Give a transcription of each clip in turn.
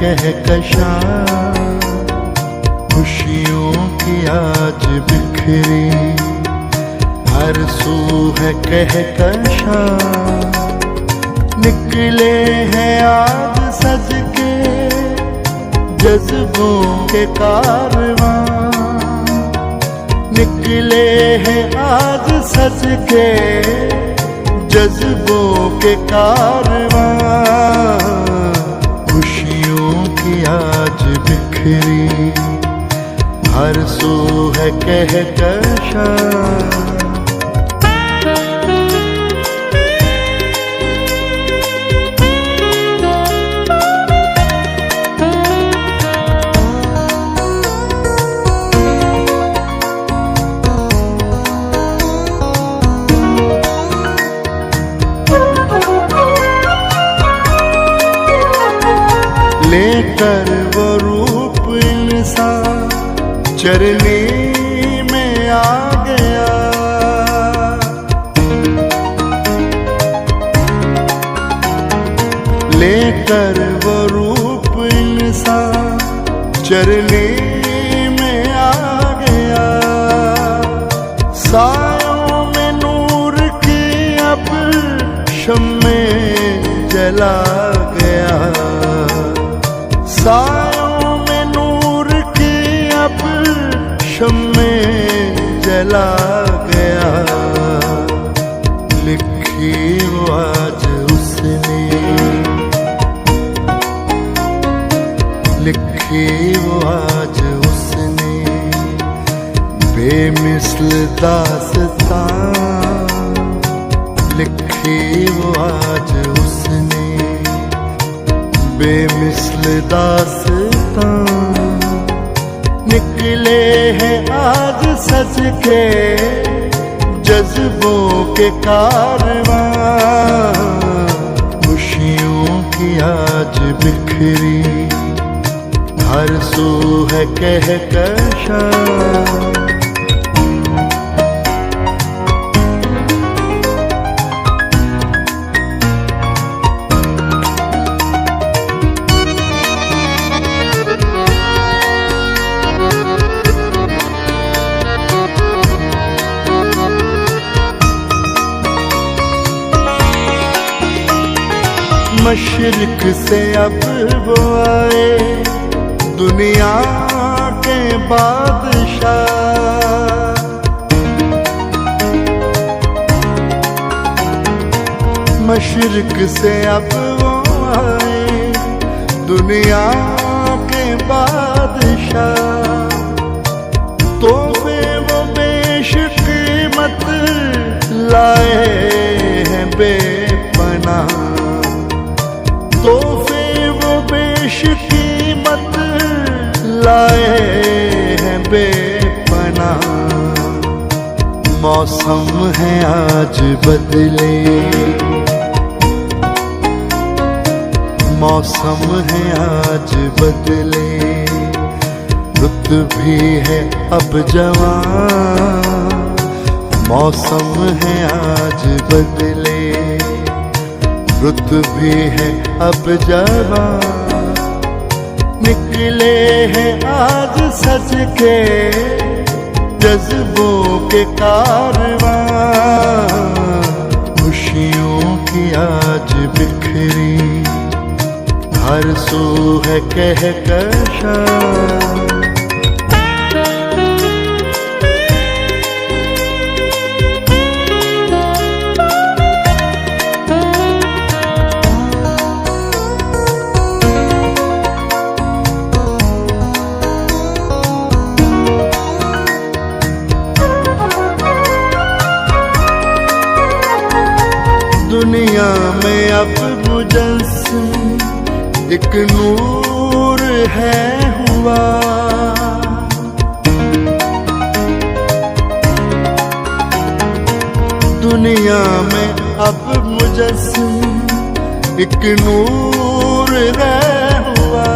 कहकशां, खुशियों की आज बिखरी, हर सू है कहकशां। निकले हैं आज सज के जज्बों के कारवां, निकले हैं आज सज के जज्बों के कारवां। खुशियों की आज बिखरी, हर सू है कहकशां। लेकर वो रूप इंसान चरनी में आ गया, लेकर वो रूप इंसान चरनी में आ गया। सायों में नूर की अब शम्मे जला गया, सायों में नूर की अब शम्मे जला गया। लिखी वो आज उसने, लिखी वो आज उसने बेमिसल दास्तां, लिखी वो आज उसने बेमिसल दास्तां। निकले हैं आज सज के जज्बों के कारवां, खुशियों की आज बिखरी, हर सू है कहकशां। मशरिक से अब वो आए दुनिया के बादशाह, मशरिक से अब वो आए दुनिया के बादशाह। तोहफे वो बेशकीमत लाए हैं बेपनाह, तोहफे वो बेशकीमत लाए हैं बेपनाह। मौसम है आज बदले, मौसम है आज बदले, रुत भी है अब जवां। मौसम है आज बदले, रुत भी है अब जवां। निकले हैं आज सज के जज्बों के कारवां, खुशियों की आज बिखरी, हर सू है कहकशां। दुनिया में अब मुजस्सिम एक नूर है हुआ, दुनिया में अब मुजस्सिम एक नूर है हुआ।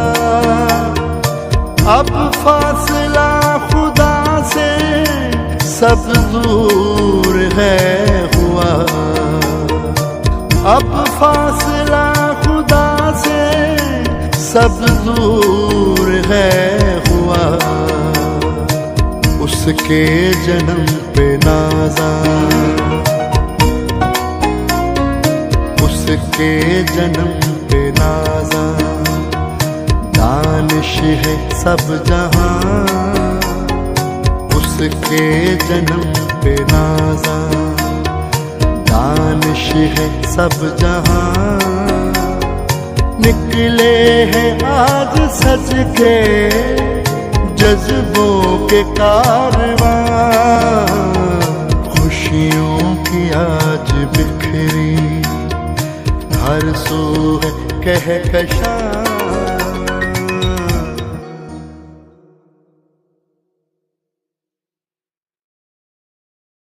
अब फासला खुदा से सब दूर है हुआ, अब फासला खुदा से सब दूर है हुआ, उसके जन्म पे नाज़ा, उसके जन्म पे नाज़ा। दानिश है सब जहां, उसके जन्म पे नाज़ा। दानिश है सब जहां, निकले हैं आज सज के जज्बों के कारवां। खुशियों की आज बिखरी हर सू है कहकशां।